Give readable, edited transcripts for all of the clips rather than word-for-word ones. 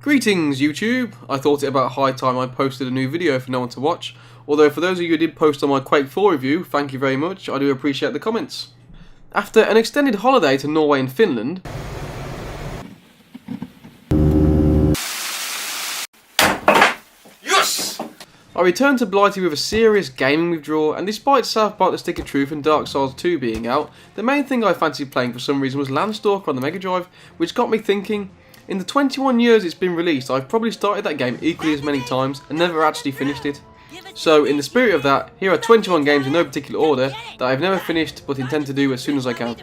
Greetings YouTube! I thought it about high time I posted a new video for no one to watch, although for those of you who did post on my Quake 4 review, thank you very much, I do appreciate the comments. After an extended holiday to Norway and Finland, yes! I returned to Blighty with a serious gaming withdrawal, and despite South Park The Stick of Truth and Dark Souls 2 being out, the main thing I fancied playing for some reason was Landstalker on the Mega Drive, which got me thinking, in the 21 years it's been released, I've probably started that game equally as many times and never actually finished it. So, in the spirit of that, here are 21 games in no particular order that I've never finished but intend to do as soon as I can.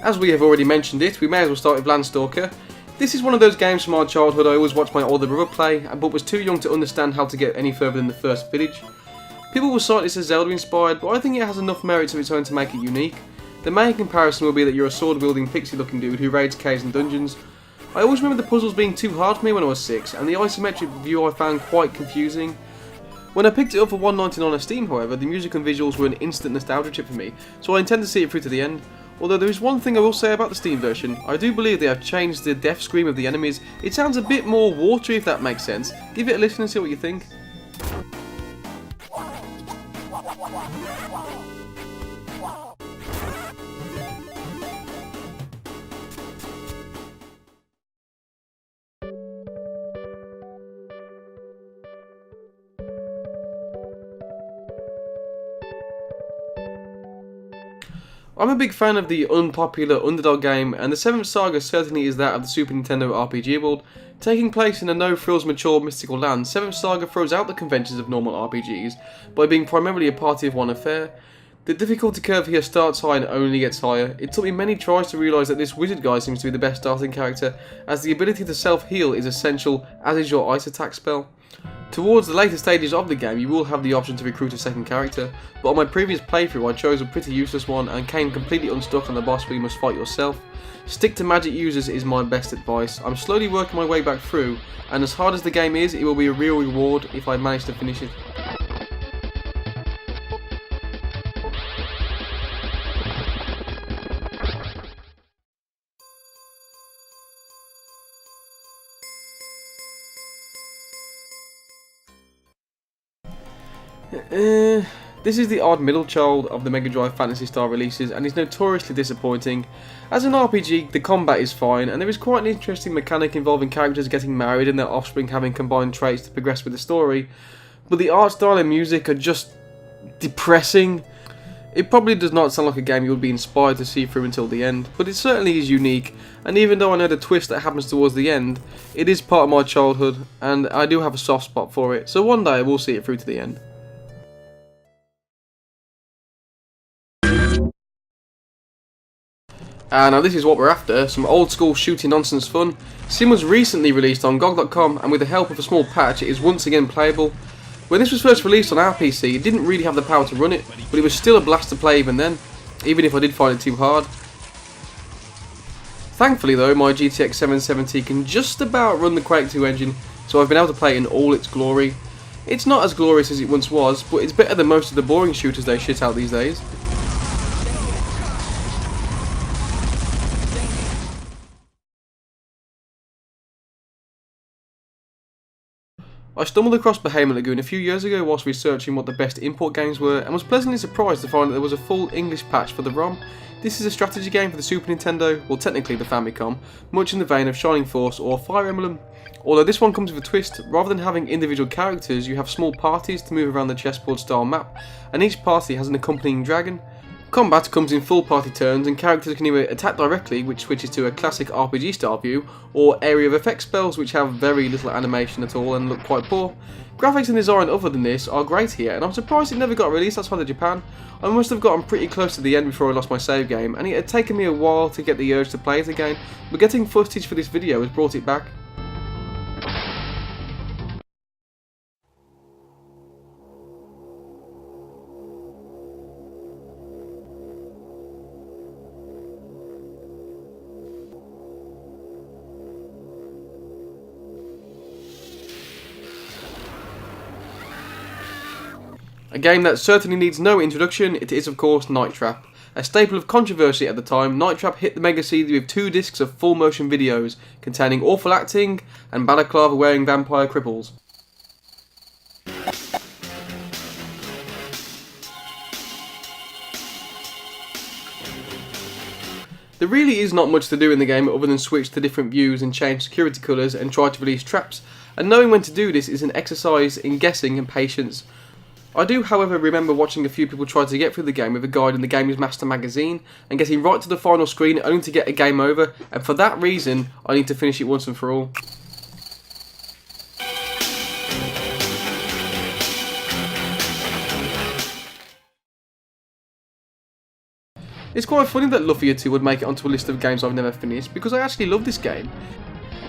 As we have already mentioned it, we may as well start with Landstalker. This is one of those games from our childhood I always watched my older brother play, but was too young to understand how to get any further than the first village. People will cite this as Zelda inspired, but I think it has enough merits of its own to make it unique. The main comparison will be that you're a sword-wielding pixie-looking dude who raids caves and dungeons. I always remember the puzzles being too hard for me when I was 6, and the isometric view I found quite confusing. When I picked it up for $1.99 on Steam, however, the music and visuals were an instant nostalgia trip for me, so I intend to see it through to the end. Although there is one thing I will say about the Steam version, I do believe they have changed the death scream of the enemies. It sounds a bit more watery, if that makes sense. Give it a listen and see what you think. I'm a big fan of the unpopular underdog game, and the 7th Saga certainly is that of the Super Nintendo RPG world. Taking place in a no-frills mature mystical land, 7th Saga throws out the conventions of normal RPGs by being primarily a party of one affair. The difficulty curve here starts high and only gets higher. It took me many tries to realise that this wizard guy seems to be the best starting character, as the ability to self-heal is essential, as is your ice attack spell. Towards the later stages of the game, you will have the option to recruit a second character, but on my previous playthrough I chose a pretty useless one and came completely unstuck on the boss where you must fight yourself. Stick to magic users is my best advice. I'm slowly working my way back through, and as hard as the game is, it will be a real reward if I manage to finish it. This is the odd middle child of the Mega Drive Phantasy Star releases and is notoriously disappointing. As an RPG, the combat is fine, and there is quite an interesting mechanic involving characters getting married and their offspring having combined traits to progress with the story, but the art style and music are just depressing. It probably does not sound like a game you would be inspired to see through until the end, but it certainly is unique, and even though I know the twist that happens towards the end, it is part of my childhood, and I do have a soft spot for it, so one day I will see it through to the end. Now this is what we're after, some old school shooting nonsense fun. Sim was recently released on GOG.com, and with the help of a small patch it is once again playable. When this was first released on our PC, it didn't really have the power to run it, but it was still a blast to play even then, even if I did find it too hard. Thankfully though, my GTX 770 can just about run the Quake 2 engine, so I've been able to play it in all its glory. It's not as glorious as it once was, but it's better than most of the boring shooters they shit out these days. I stumbled across Bahamut Lagoon a few years ago whilst researching what the best import games were, and was pleasantly surprised to find that there was a full English patch for the ROM. This is a strategy game for the Super Nintendo, well technically the Famicom, much in the vein of Shining Force or Fire Emblem. Although this one comes with a twist, rather than having individual characters, you have small parties to move around the chessboard style map, and each party has an accompanying dragon. Combat comes in full party turns, and characters can either attack directly, which switches to a classic RPG style view, or area of effect spells, which have very little animation at all and look quite poor. Graphics and design other than this are great here, and I'm surprised it never got released outside of Japan. I must have gotten pretty close to the end before I lost my save game, and it had taken me a while to get the urge to play it again, but getting footage for this video has brought it back. A game that certainly needs no introduction, it is of course Night Trap, A staple of controversy at the time, Night Trap hit the Mega CD with 2 discs of full motion videos containing awful acting and balaclava wearing vampire cripples. There really is not much to do in the game other than switch to different views and change security colours and try to release traps, and knowing when to do this is an exercise in guessing and patience. I do however remember watching a few people try to get through the game with a guide in the Games Master magazine and getting right to the final screen only to get a game over, and for that reason I need to finish it once and for all. It's quite funny that Lufia 2 would make it onto a list of games I've never finished, because I actually love this game.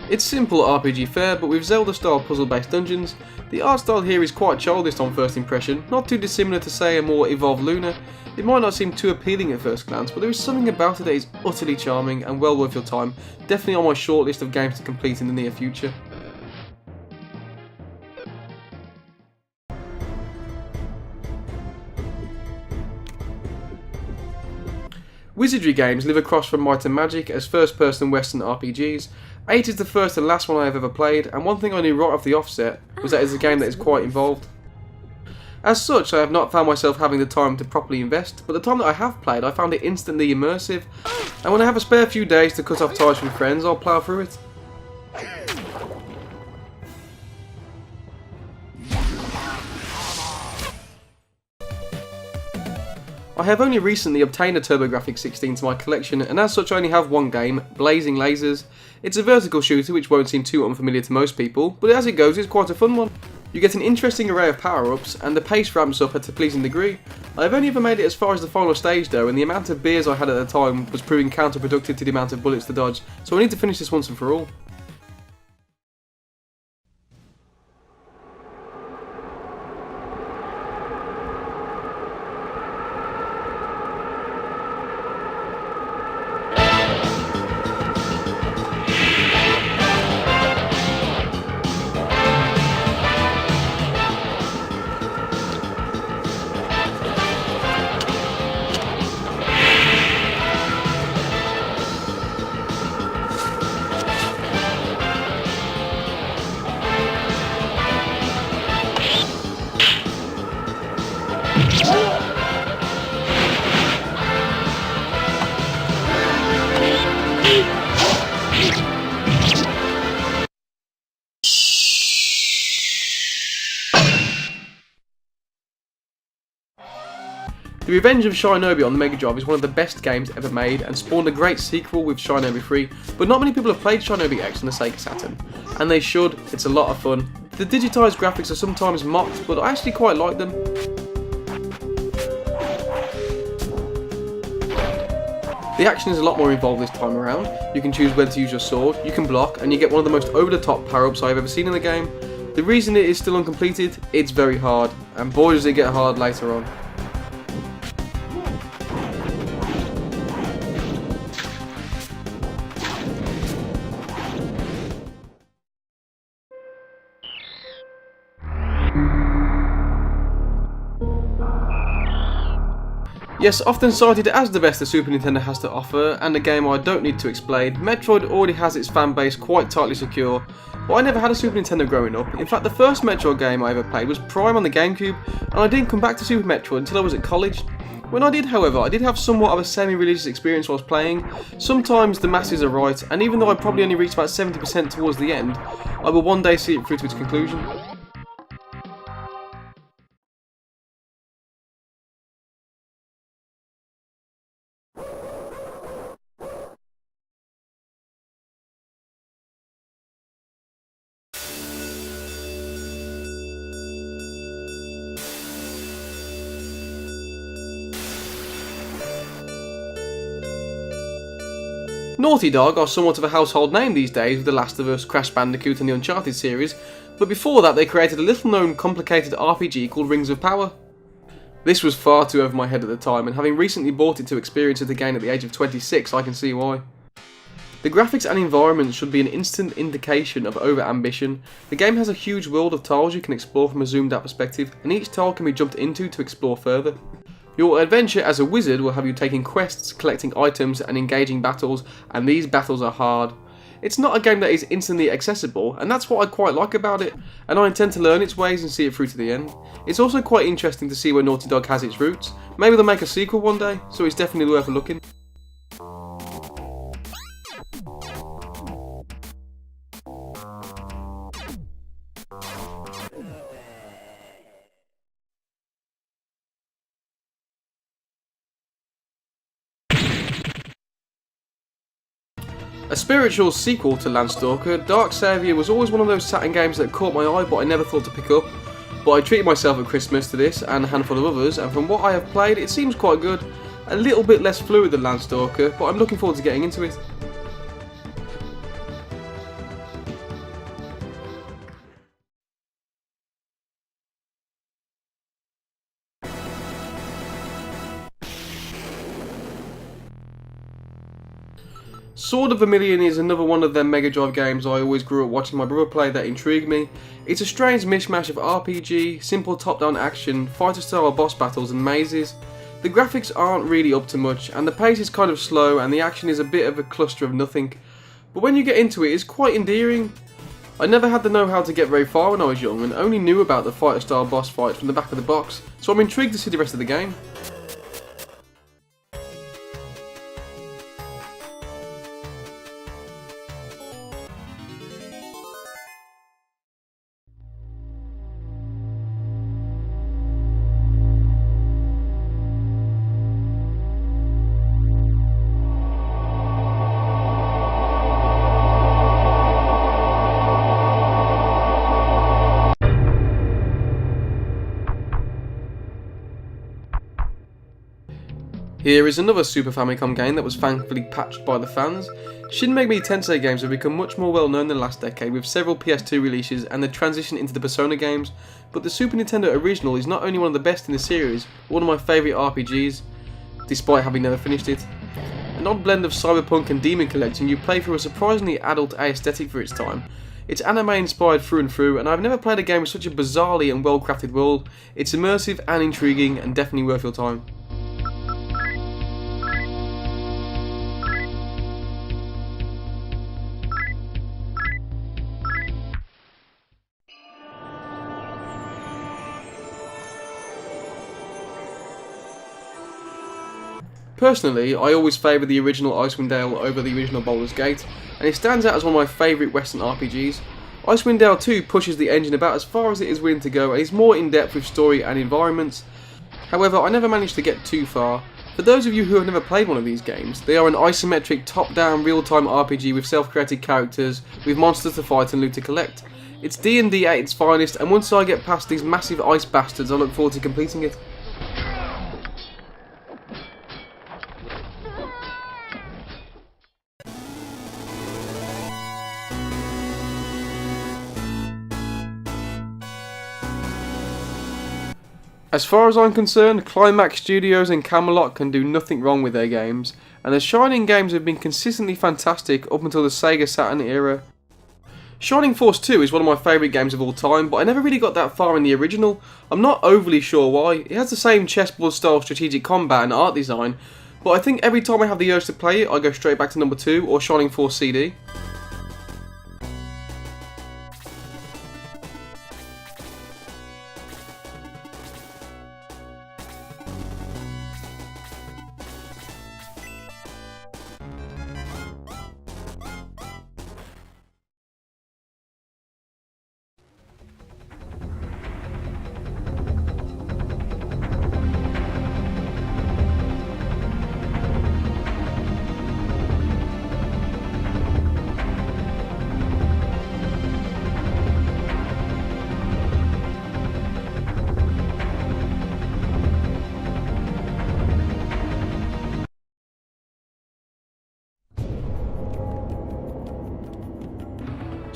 It's simple RPG fare, but with Zelda-style puzzle-based dungeons. The art style here is quite childish on first impression, not too dissimilar to say a more evolved Luna. It might not seem too appealing at first glance, but there is something about it that is utterly charming and well worth your time, definitely on my short list of games to complete in the near future. Wizardy games live across from Might and Magic as first-person Western RPGs. 8 is the first and last one I have ever played, and one thing I knew right off the offset was that it's a game that is quite involved. As such, I have not found myself having the time to properly invest, but the time that I have played I found it instantly immersive, and when I have a spare few days to cut off ties from friends, I'll plough through it. I have only recently obtained a TurboGrafx 16 to my collection, and as such I only have one game, Blazing Lasers. It's a vertical shooter which won't seem too unfamiliar to most people, but as it goes it's quite a fun one. You get an interesting array of power-ups, and the pace ramps up at a pleasing degree. I have only ever made it as far as the final stage though, and the amount of beers I had at the time was proving counterproductive to the amount of bullets to dodge, so I need to finish this once and for all. The Revenge of Shinobi on the Mega Drive is one of the best games ever made and spawned a great sequel with Shinobi 3, but not many people have played Shinobi X on the Sega Saturn, and they should. It's a lot of fun. The digitised graphics are sometimes mocked, but I actually quite like them. The action is a lot more involved this time around. You can choose whether to use your sword, you can block, and you get one of the most over-the-top power-ups I've ever seen in the game. The reason it is still uncompleted, it's very hard, and boy does it get hard later on. Yes, often cited as the best the Super Nintendo has to offer, and a game I don't need to explain, Metroid already has its fan base quite tightly secure, but I never had a Super Nintendo growing up. In fact, the first Metroid game I ever played was Prime on the GameCube, and I didn't come back to Super Metroid until I was at college. When I did, however, I did have somewhat of a semi-religious experience whilst playing. Sometimes the masses are right, and even though I probably only reached about 70% towards the end, I will one day see it through to its conclusion. Naughty Dog are somewhat of a household name these days with The Last of Us, Crash Bandicoot and the Uncharted series, but before that they created a little known complicated RPG called Rings of Power. This was far too over my head at the time, and having recently bought it to experience it again at the age of 26, I can see why. The graphics and environments should be an instant indication of over-ambition. The game has a huge world of tiles you can explore from a zoomed out perspective, and each tile can be jumped into to explore further. Your adventure as a wizard will have you taking quests, collecting items and engaging battles, and these battles are hard. It's not a game that is instantly accessible, and that's what I quite like about it, and I intend to learn its ways and see it through to the end. It's also quite interesting to see where Naughty Dog has its roots. Maybe they'll make a sequel one day, so it's definitely worth a look in. A spiritual sequel to Landstalker, Dark Savior was always one of those Saturn games that caught my eye but I never thought to pick up. But I treated myself at Christmas to this and a handful of others, and from what I have played it seems quite good. A little bit less fluid than Landstalker, but I'm looking forward to getting into it. Sword of Vermilion is another one of them Mega Drive games I always grew up watching my brother play that intrigued me. It's a strange mishmash of RPG, simple top-down action, fighter-style boss battles and mazes. The graphics aren't really up to much, and the pace is kind of slow and the action is a bit of a cluster of nothing. But when you get into it, it's quite endearing. I never had the know-how to get very far when I was young and only knew about the fighter-style boss fights from the back of the box, so I'm intrigued to see the rest of the game. Here is another Super Famicom game that was thankfully patched by the fans. Shin Megami Tensei games have become much more well known in the last decade, with several PS2 releases and the transition into the Persona games, but the Super Nintendo original is not only one of the best in the series, but one of my favourite RPGs, despite having never finished it. An odd blend of cyberpunk and demon collecting, you play through a surprisingly adult aesthetic for its time. It's anime inspired through and through, and I've never played a game with such a bizarrely and well crafted world. It's immersive and intriguing and definitely worth your time. Personally, I always favour the original Icewind Dale over the original Baldur's Gate, and it stands out as one of my favourite Western RPGs. Icewind Dale 2 pushes the engine about as far as it is willing to go and is more in depth with story and environments. However, I never managed to get too far. For those of you who have never played one of these games, they are an isometric top-down real-time RPG with self-created characters, with monsters to fight and loot to collect. It's D&D at its finest, and once I get past these massive ice bastards I look forward to completing it. As far as I'm concerned, Climax Studios and Camelot can do nothing wrong with their games, and the Shining games have been consistently fantastic up until the Sega Saturn era. Shining Force 2 is one of my favourite games of all time, but I never really got that far in the original. I'm not overly sure why. It has the same chessboard style strategic combat and art design, but I think every time I have the urge to play it, I go straight back to number 2 or Shining Force CD.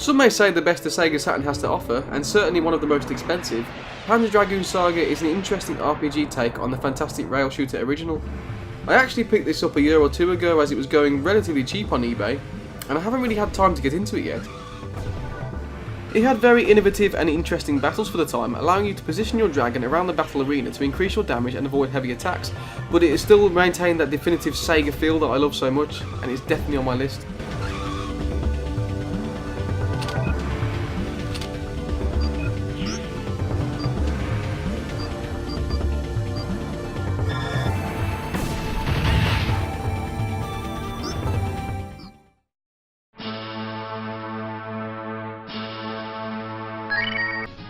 Some may say the best the Sega Saturn has to offer, and certainly one of the most expensive, Panzer Dragoon Saga is an interesting RPG take on the fantastic rail shooter original. I actually picked this up a year or two ago as it was going relatively cheap on eBay, and I haven't really had time to get into it yet. It had very innovative and interesting battles for the time, allowing you to position your dragon around the battle arena to increase your damage and avoid heavy attacks, but it still maintained that definitive Sega feel that I love so much, and it's definitely on my list.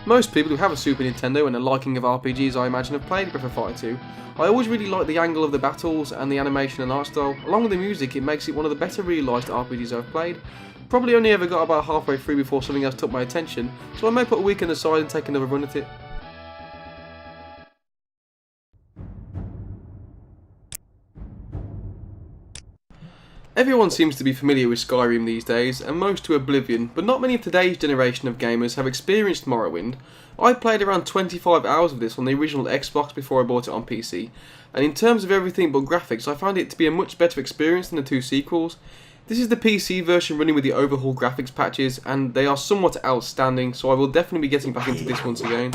Most people who have a Super Nintendo and a liking of RPGs, I imagine, have played Breath of Fire 2. I always really like the angle of the battles and the animation and art style. Along with the music, it makes it one of the better realised RPGs I've played. Probably only ever got about halfway through before something else took my attention, so I may put a weekend aside and take another run at it. Everyone seems to be familiar with Skyrim these days, and most to oblivion, but not many of today's generation of gamers have experienced Morrowind. I played around 25 hours of this on the original Xbox before I bought it on PC, and in terms of everything but graphics, I found it to be a much better experience than the two sequels. This is the PC version running with the overhaul graphics patches, and they are somewhat outstanding, so I will definitely be getting back into this once again.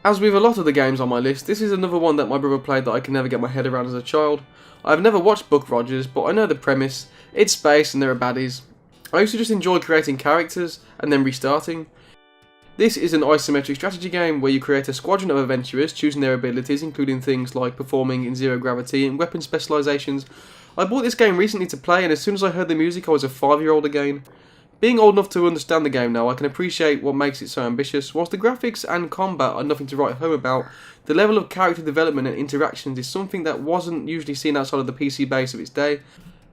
As with a lot of the games on my list, this is another one that my brother played that I can never get my head around as a child. I've never watched Buck Rogers, but I know the premise. It's space and there are baddies. I used to just enjoy creating characters and then restarting. This is an isometric strategy game where you create a squadron of adventurers, choosing their abilities, including things like performing in zero gravity and weapon specialisations. I bought this game recently to play, and as soon as I heard the music I was a 5-year-old again. Being old enough to understand the game now, I can appreciate what makes it so ambitious. Whilst the graphics and combat are nothing to write home about, the level of character development and interactions is something that wasn't usually seen outside of the PC base of its day.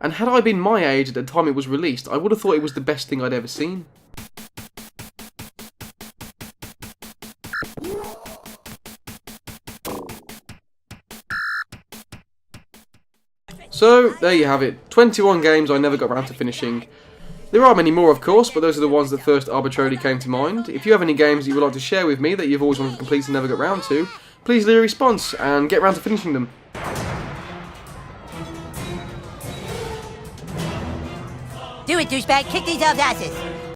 And had I been my age at the time it was released, I would have thought it was the best thing I'd ever seen. So, there you have it. 21 games I never got around to finishing. There are many more, of course, but those are the ones that first arbitrarily came to mind. If you have any games that you would like to share with me that you've always wanted to complete and never got round to, please leave a response and get round to finishing them. Do it, douchebag. Kick these elves' asses.